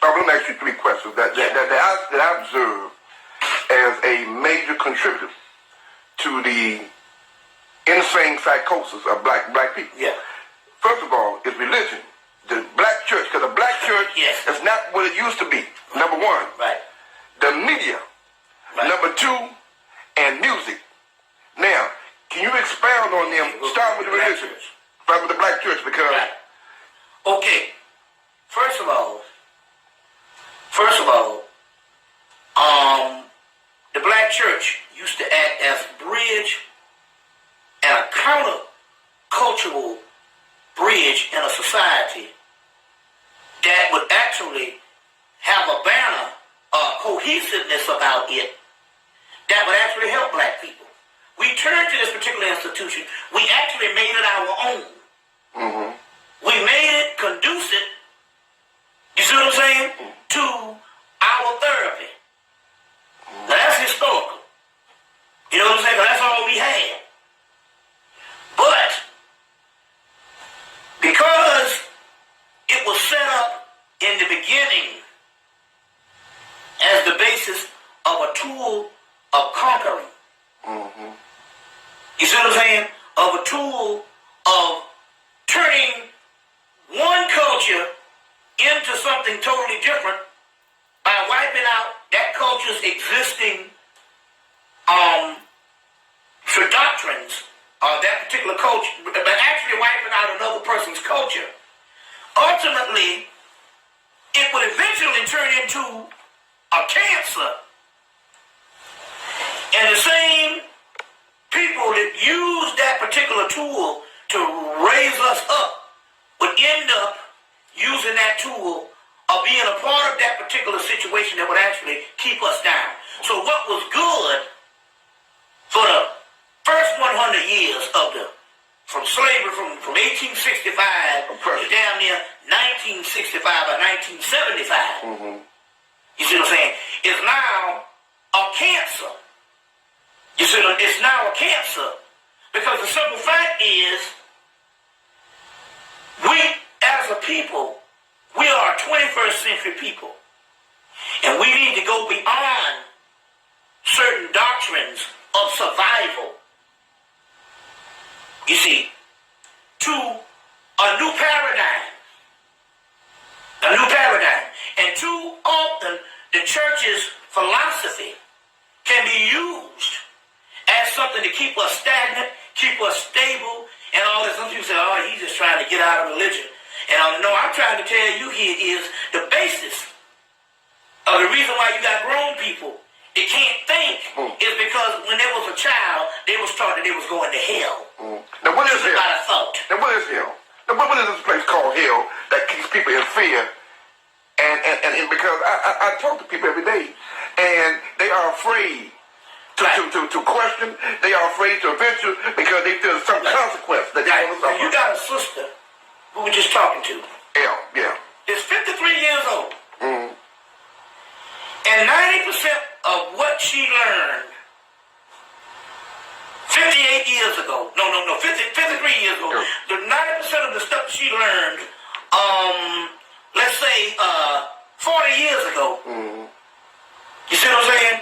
I'm going to ask you three questions that I observe as a major contributor to the insane psychosis of black people. Yeah. First of all, is religion. The black church, because the black church is not what it used to be, number one. Right. The media, number two, and music. Now, can you expound on them? Start with the religion. Start with the black church, because... Right. Okay. First of all, the black church used to act as a bridge and a counter-cultural bridge in a society that would actually have a banner of cohesiveness about it that would actually help black people. We turned to this particular institution. We actually made it our own. Mm-hmm. We made it conducive, you see what I'm saying, to our therapy. Now that's historical. You know what I'm saying? That's all we had. But because it was set up in the beginning as the basis of a tool of conquering. Mm-hmm. You see what I'm saying? Of a tool of turning one culture into something totally different by wiping out that culture's existing doctrines of that particular culture, but actually wiping out another person's culture. Ultimately, it would eventually turn into a cancer. And the same people that use that particular tool to raise us up would end up using that tool or being a part of that particular situation that would actually keep us down. So what was good for the first 100 years of from slavery, from 1865 to damn near 1965 or 1975, you see what I'm saying, is now a cancer. You see, it's now a cancer because the simple fact is we as a people, we are 21st century people. And we need to go beyond certain doctrines of survival, you see, to a new paradigm. A new paradigm. And too often, the church's philosophy can be used as something to keep us stagnant, keep us stable, and all this. Some people say, oh, he's just trying to get out of religion. And no, I'm trying to tell you here is the basis of the reason why you got grown people that can't think is because when they was a child, they was taught that they was going to hell. Now what is hell? By thought. Now what is hell? Now what is this place called hell that keeps people in fear? And because I talk to people every day, and they are afraid to question. They are afraid to venture because they feel some consequence that they want to suffer. You got a sister who we were just talking to. Yeah. Is 53 years old. And 90% of what she learned 58 years ago, 53 years ago, the 90% of the stuff she learned, let's say 40 years ago, you see what I'm saying?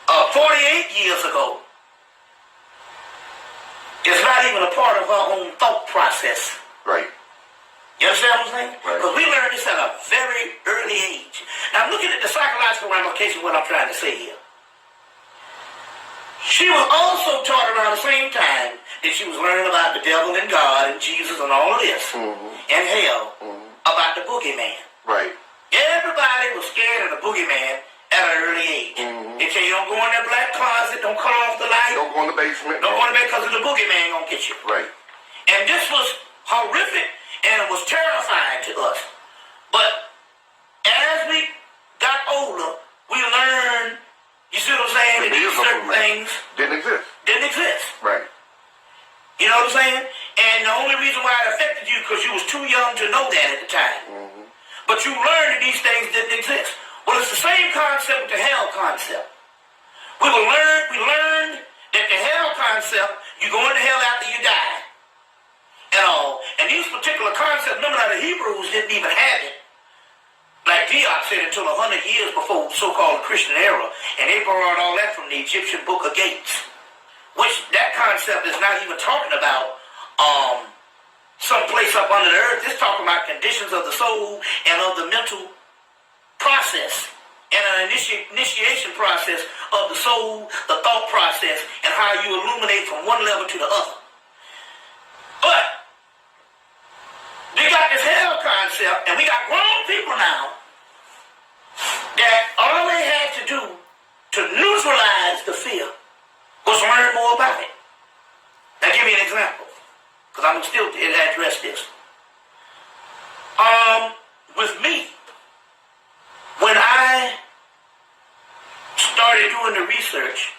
48 years ago, is not even a part of her own thought process. Right. You understand what I'm saying? Right. Because we learned this at a very early age. Now I'm looking at the psychological ramifications of what I'm trying to say here. She was also taught around the same time that she was learning about the devil and God and Jesus and all of this and hell about the boogeyman. Right. Everybody was scared of the boogeyman at an early age. They tell you don't go in that black closet, don't cut off the light. Don't go in the basement. Don't go in the basement because the boogeyman gonna get you. Right. And this was horrific and it was terrifying to us. But as we got older, we learned, you see what I'm saying, that these certain things didn't exist. Right. You know what I'm saying? And the only reason why it affected you because you was too young to know that at the time. But you learned that these things didn't exist. Well, it's the same concept with the hell concept. We learned that the hell concept, you go into hell after you die. And these particular concepts, remember that the Hebrews didn't even have it Hemmitt said until 100 years before so-called Christian era, and they borrowed all that from the Egyptian Book of Gates, which that concept is not even talking about some place up under the earth. It's talking about conditions of the soul and of the mental process and an initiation process of the soul, the thought process, and how you illuminate from one level to the other. But they got this hell concept, and we got grown people now that all they had to do to neutralize the fear was learn more about it. Now give me an example, because I'm still to address this. With me, when I started doing the research,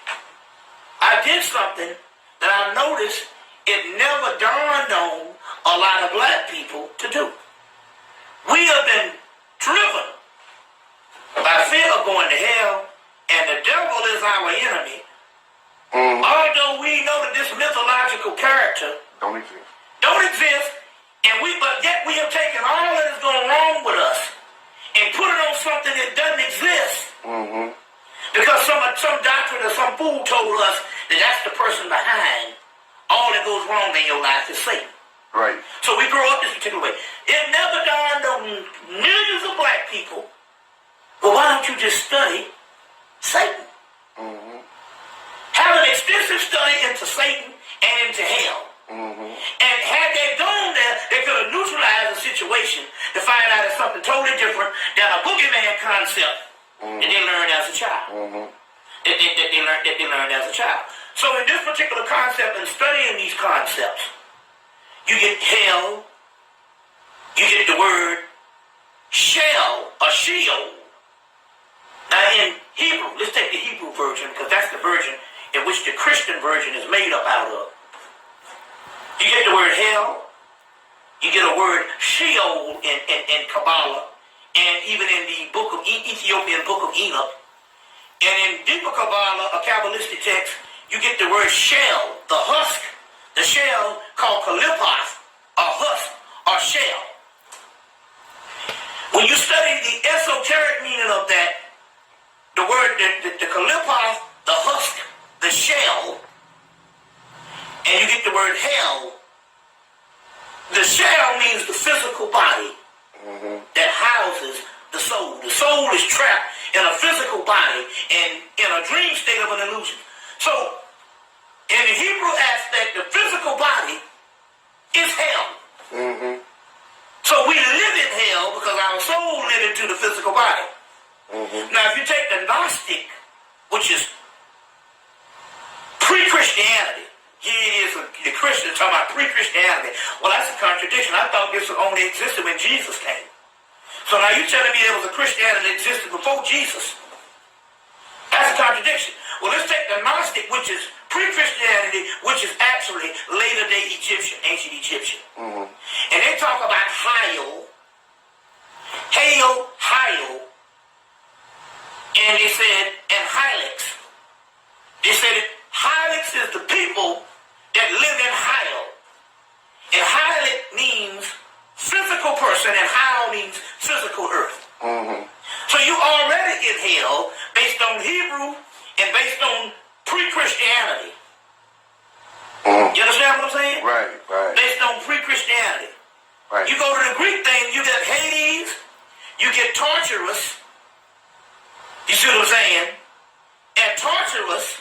I did something that I noticed it never dawned on a lot of black people to do. We have been driven by fear of going to hell, and the devil is our enemy. Although we know that this mythological character Don't exist. but yet we have taken all that is going wrong with us and put it on something that doesn't exist. Because some doctor or some fool told us that that's the person behind all that goes wrong in your life is Satan. Right. So we grow up this particular way. It never dawned on millions of black people, well, why don't you just study Satan? Have an extensive study into Satan and into hell. And had they gone there, they could have neutralized the situation to find out it's something totally different than a boogeyman concept that they learned as a child. That they learned as a child. So in this particular concept and studying these concepts, you get hell, you get the word shell or sheol. Now in Hebrew, let's take the Hebrew version because that's the version in which the Christian version is made up out of. You get the word hell, you get a word sheol in Kabbalah, and even in the book of Ethiopian book of Enoch. And in deeper Kabbalah, a Kabbalistic text, you get the word shell, the husk, the shell called kalipoth, or husk, or shell. When you study the esoteric meaning of that, the word, the kalipoth, the husk, the shell, and you get the word hell, the shell means the physical body that houses the soul. The soul is trapped in a physical body and in a dream state of an illusion. So, in the Hebrew aspect, the physical body is hell. So we live in hell because our soul lives into the physical body. Now, if you take the Gnostic, which is pre-Christianity, here it is, the Christians talking about pre-Christianity. Well, that's a contradiction. I thought this only existed when Jesus came. So now you're telling me there was a Christianity that existed before Jesus. That's a contradiction. Well, let's take the Gnostic, which is pre-Christianity, which is actually later-day Egyptian, ancient Egyptian. And they talk about Hail, and they said, and Hylix. They said Hylix is the people that live in Hail. And Hylix means physical person, and Hail means physical earth. So you already in hell based on Hebrew and based on pre-Christianity. You understand what I'm saying? Right. Based on pre-Christianity. Right. You go to the Greek thing, you get Hades, you get torturous. You see what I'm saying? And torturous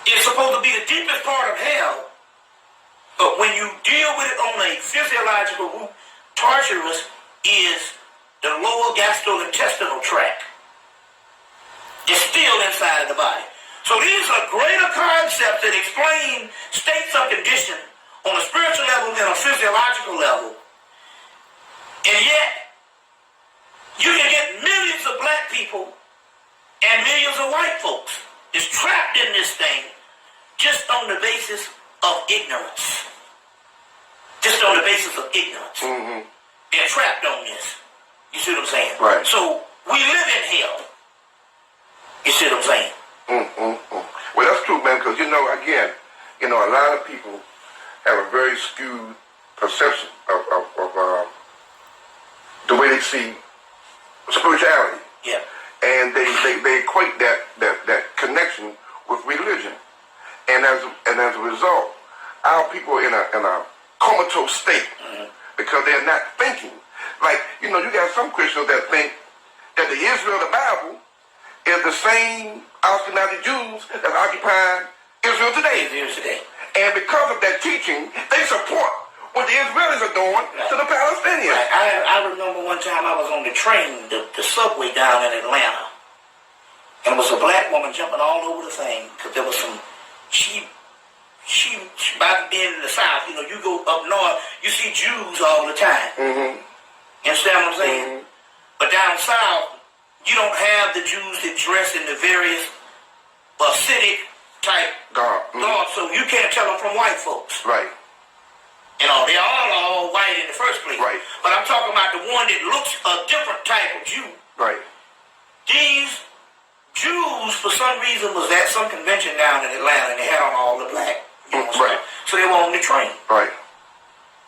is supposed to be the deepest part of hell. But when you deal with it on a physiological root, torturous is the lower gastrointestinal tract. It's still inside of the body. So these are greater concepts that explain states of condition on a spiritual level and a physiological level. And yet, you can get millions of black people and millions of white folks is trapped in this thing just on the basis of ignorance. Just on the basis of ignorance. They're trapped on this. You see what I'm saying? Right. So we live in hell. You see what I'm saying? Well, that's true, man, because, again, a lot of people have a very skewed perception of see spirituality. Yeah. And they equate that connection with religion. And as a result, our people are in a comatose state because they're not thinking. Like, you got some Christians that think that the Israel of the Bible is the same Ashkenazi Jews that occupy Israel today. And because of that teaching, they support what the Israelis are doing to the Palestinians. Right. I remember one time I was on the train, the subway down in Atlanta, and there was a black woman jumping all over the thing because there was some, she about to be in the South. You go up north, you see Jews all the time. Mm-hmm. You understand what I'm saying? Mm-hmm. But down south, you don't have the Jews that dress in the various Hasidic type garb, so you can't tell them from white folks. Right. They're all white in the first place. Right. But I'm talking about the one that looks a different type of Jew. Right. These Jews, for some reason, was at some convention down in Atlanta, and they had on all the black. Right. So they were on the train. Right.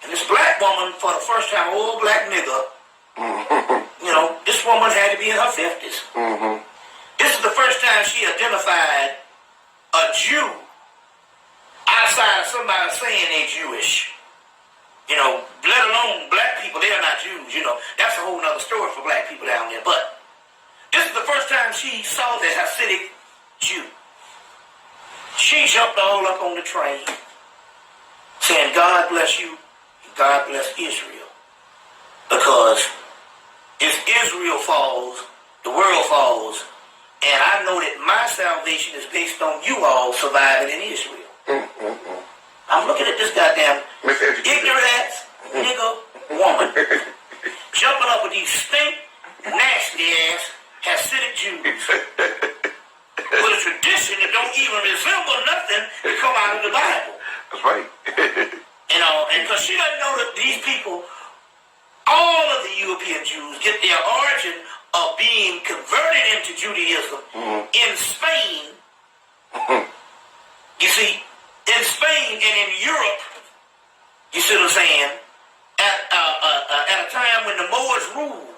And this black woman, for the first time, old black nigga, this woman had to be in her 50s. Mm-hmm. This is the first time she identified a Jew outside of somebody saying they're Jewish. Let alone black people, they are not Jews. That's a whole other story for black people down there. But this is the first time she saw the Hasidic Jew. She jumped all up on the train, saying, God bless you, and God bless Israel. Because if Israel falls, the world falls. And I know that my salvation is based on you all surviving in Israel. Mm-hmm. I'm looking at this goddamn ignorant nigga woman jumping up with these stink, nasty ass Hasidic Jews with a tradition that don't even resemble nothing that come out of the Bible. That's right. And because she doesn't know that these people, all of the European Jews, get their origin of being converted into Judaism in Spain. You see, in Spain and in Europe, you see what I'm saying, at a time when the Moors ruled,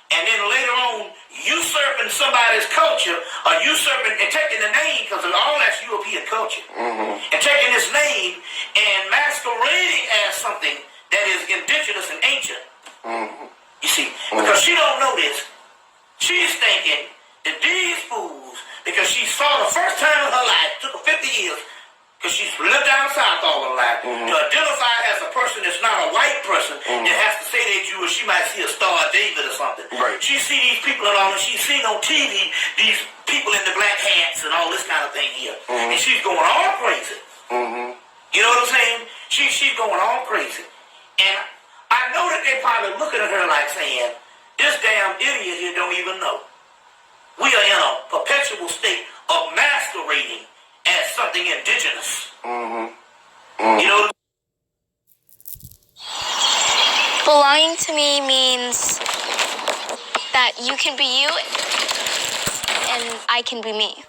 and then later on usurping somebody's culture, or usurping and taking the name, because all that's European culture, and taking this name and masquerading as something that is indigenous and ancient. You see, because she don't know this, she's thinking that these fools, because she saw the first time in her life, took her 50 years, because she's lived down south all her life, to identify as a person that's not a white person that has to say they're Jewish. She might see a Star of David or something. Right. She see these people and all, and she's seen on TV these people in the black hats and all this kind of thing here, and she's going all crazy. You know what I'm saying? She's going all crazy, and I know that they probably looking at her like saying, this damn idiot here don't even know. We are in a perpetual state of masquerading as something indigenous. You know? Belonging to me means that you can be you and I can be me.